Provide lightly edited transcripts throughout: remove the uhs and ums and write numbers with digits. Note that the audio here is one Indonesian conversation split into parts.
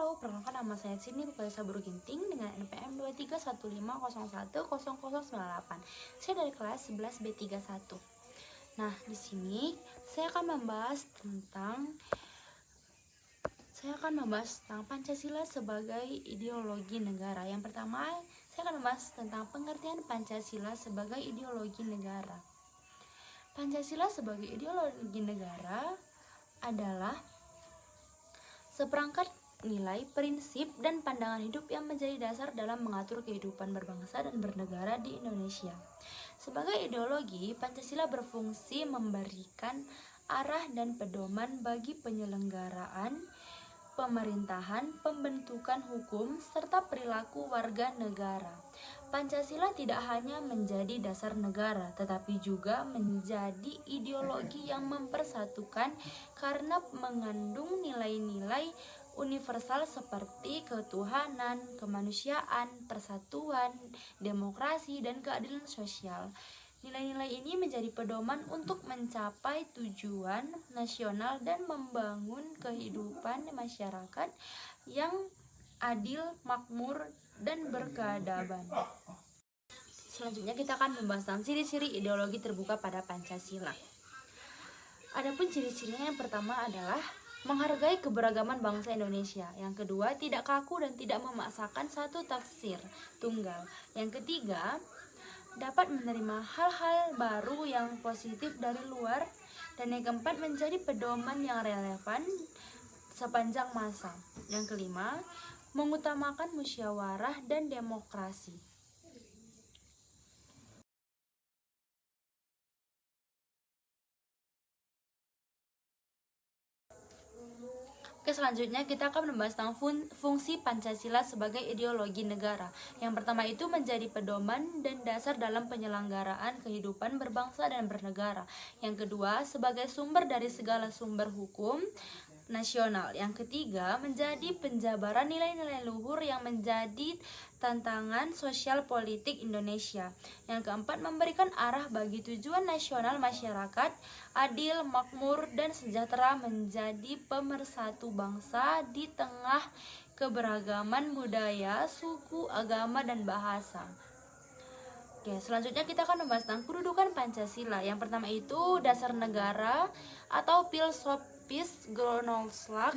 Halo, perkenalkan nama saya Sydney Pukalisa Buru Ginting dengan NPM 2315010098. Saya dari kelas 11 B31. Nah, di sini saya akan membahas tentang Pancasila sebagai ideologi negara. Yang pertama, saya akan membahas tentang pengertian Pancasila sebagai ideologi negara. Pancasila sebagai ideologi negara adalah seperangkat nilai, prinsip, dan pandangan hidup yang menjadi dasar dalam mengatur kehidupan berbangsa dan bernegara di Indonesia. Sebagai ideologi, Pancasila berfungsi memberikan arah dan pedoman bagi penyelenggaraan pemerintahan, pembentukan hukum, serta perilaku warga negara. Pancasila tidak hanya menjadi dasar negara, tetapi juga menjadi ideologi yang mempersatukan karena mengandung nilai-nilai universal seperti ketuhanan, kemanusiaan, persatuan, demokrasi, dan keadilan sosial. Nilai-nilai ini menjadi pedoman untuk mencapai tujuan nasional dan membangun kehidupan masyarakat yang adil, makmur, dan berkeadaban. Selanjutnya kita akan membahas tentang ciri-ciri ideologi terbuka pada Pancasila. Adapun ciri-cirinya yang pertama adalah menghargai keberagaman bangsa Indonesia. Yang kedua, tidak kaku dan tidak memaksakan satu tafsir tunggal. Yang ketiga, dapat menerima hal-hal baru yang positif dari luar. Dan yang keempat, menjadi pedoman yang relevan sepanjang masa. Yang kelima, mengutamakan musyawarah dan demokrasi. Oke, selanjutnya kita akan membahas tentang fungsi Pancasila sebagai ideologi negara. Yang pertama itu menjadi pedoman dan dasar dalam penyelenggaraan kehidupan berbangsa dan bernegara. Yang kedua, sebagai sumber dari segala sumber hukum nasional. Yang ketiga, menjadi penjabaran nilai-nilai luhur yang menjadi tantangan sosial politik Indonesia. Yang keempat, memberikan arah bagi tujuan nasional masyarakat adil, makmur, dan sejahtera menjadi pemersatu bangsa di tengah keberagaman budaya, suku, agama, dan bahasa. Oke, selanjutnya kita akan membahas tentang kedudukan Pancasila. Yang pertama itu dasar negara atau Filosofis Grundslag,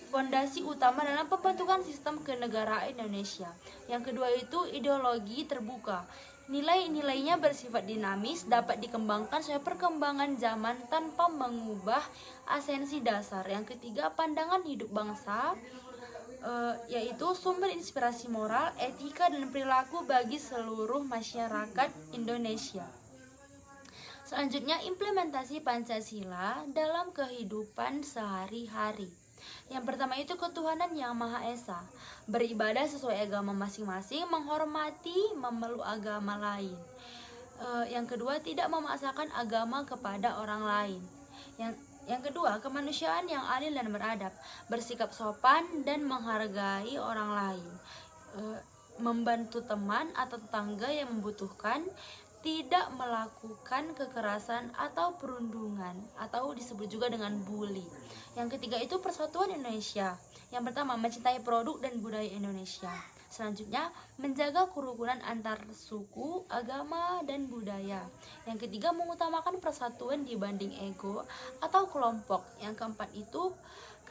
fondasi utama dalam pembentukan sistem kenegaraan Indonesia. Yang kedua itu ideologi terbuka. Nilai-nilainya bersifat dinamis, dapat dikembangkan sesuai perkembangan zaman tanpa mengubah esensi dasar. Yang ketiga, pandangan hidup bangsa, yaitu sumber inspirasi moral, etika, dan perilaku bagi seluruh masyarakat Indonesia. Selanjutnya, implementasi Pancasila dalam kehidupan sehari-hari. Yang pertama itu ketuhanan yang Maha Esa, beribadah sesuai agama masing-masing, menghormati, memeluk agama lain. Yang kedua, tidak memaksakan agama kepada orang lain. Yang kedua, kemanusiaan yang adil dan beradab, bersikap sopan dan menghargai orang lain, membantu teman atau tetangga yang membutuhkan, tidak melakukan kekerasan atau perundungan atau disebut juga dengan bully. Yang ketiga itu persatuan Indonesia. Yang pertama, mencintai produk dan budaya Indonesia. Selanjutnya, menjaga kerukunan antar suku, agama, dan budaya. Yang ketiga, mengutamakan persatuan dibanding ego atau kelompok. Yang keempat itu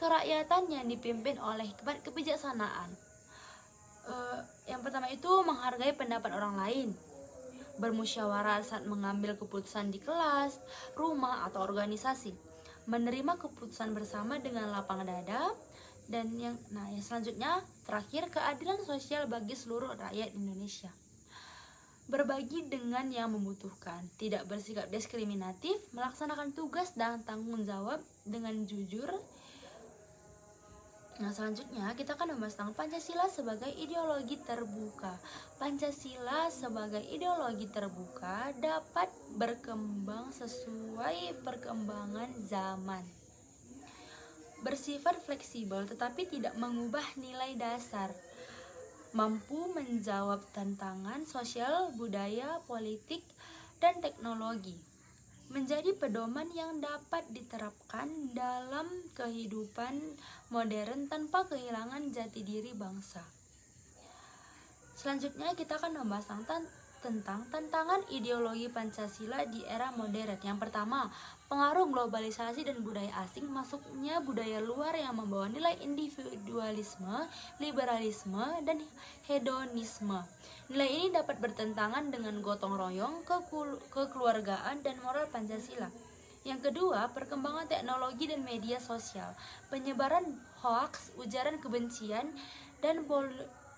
kerakyatan yang dipimpin oleh kebijaksanaan. Yang pertama itu menghargai pendapat orang lain, bermusyawarah saat mengambil keputusan di kelas, rumah, atau organisasi, menerima keputusan bersama dengan lapang dada. Dan yang selanjutnya terakhir, keadilan sosial bagi seluruh rakyat Indonesia, berbagi dengan yang membutuhkan, tidak bersikap diskriminatif, melaksanakan tugas dan tanggung jawab dengan jujur. Selanjutnya kita akan membahas tentang Pancasila sebagai ideologi terbuka. Pancasila sebagai ideologi terbuka dapat berkembang sesuai perkembangan zaman, bersifat fleksibel tetapi tidak mengubah nilai dasar, mampu menjawab tantangan sosial, budaya, politik, dan teknologi, menjadi pedoman yang dapat diterapkan dalam kehidupan modern tanpa kehilangan jati diri bangsa. Selanjutnya kita akan membahas tentang tantangan ideologi Pancasila di era modern. Yang pertama, pengaruh globalisasi dan budaya asing, masuknya budaya luar yang membawa nilai individualisme, liberalisme, dan hedonisme. Nilai ini dapat bertentangan dengan gotong royong, kekeluargaan, dan moral Pancasila. Yang kedua, perkembangan teknologi dan media sosial, penyebaran hoaks, ujaran kebencian, dan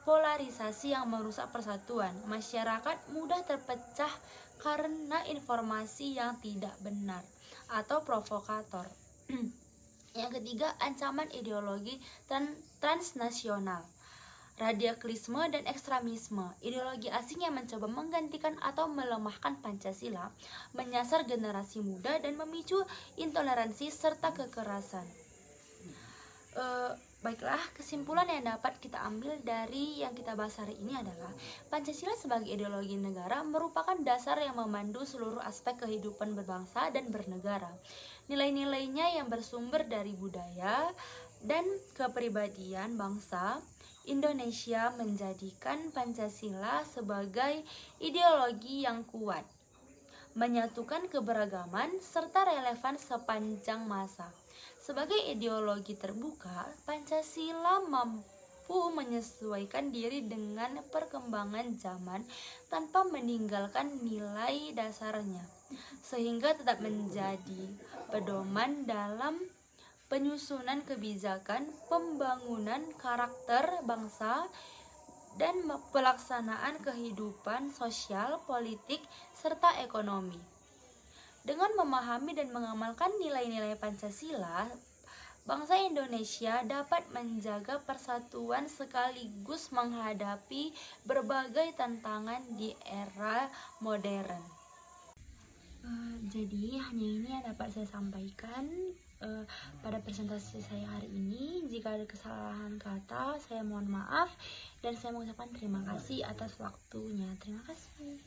polarisasi yang merusak persatuan. Masyarakat mudah terpecah karena informasi yang tidak benar atau provokator. Yang ketiga, ancaman ideologi transnasional, radikalisme dan ekstremisme. Ideologi asing yang mencoba menggantikan atau melemahkan Pancasila, menyasar generasi muda dan memicu intoleransi serta kekerasan. Baiklah, kesimpulan yang dapat kita ambil dari yang kita bahas hari ini adalah Pancasila sebagai ideologi negara merupakan dasar yang memandu seluruh aspek kehidupan berbangsa dan bernegara. Nilai-nilainya yang bersumber dari budaya dan kepribadian bangsa Indonesia menjadikan Pancasila sebagai ideologi yang kuat, menyatukan keberagaman serta relevan sepanjang masa. Sebagai ideologi terbuka, Pancasila mampu menyesuaikan diri dengan perkembangan zaman tanpa meninggalkan nilai dasarnya, sehingga tetap menjadi pedoman dalam penyusunan kebijakan, pembangunan karakter bangsa, dan pelaksanaan kehidupan sosial, politik, serta ekonomi. Dengan memahami dan mengamalkan nilai-nilai Pancasila, bangsa Indonesia dapat menjaga persatuan sekaligus menghadapi berbagai tantangan di era modern. Jadi hanya ini yang dapat saya sampaikan pada presentasi saya hari ini. Jika ada kesalahan kata, saya mohon maaf dan saya mengucapkan terima kasih atas waktunya. Terima kasih.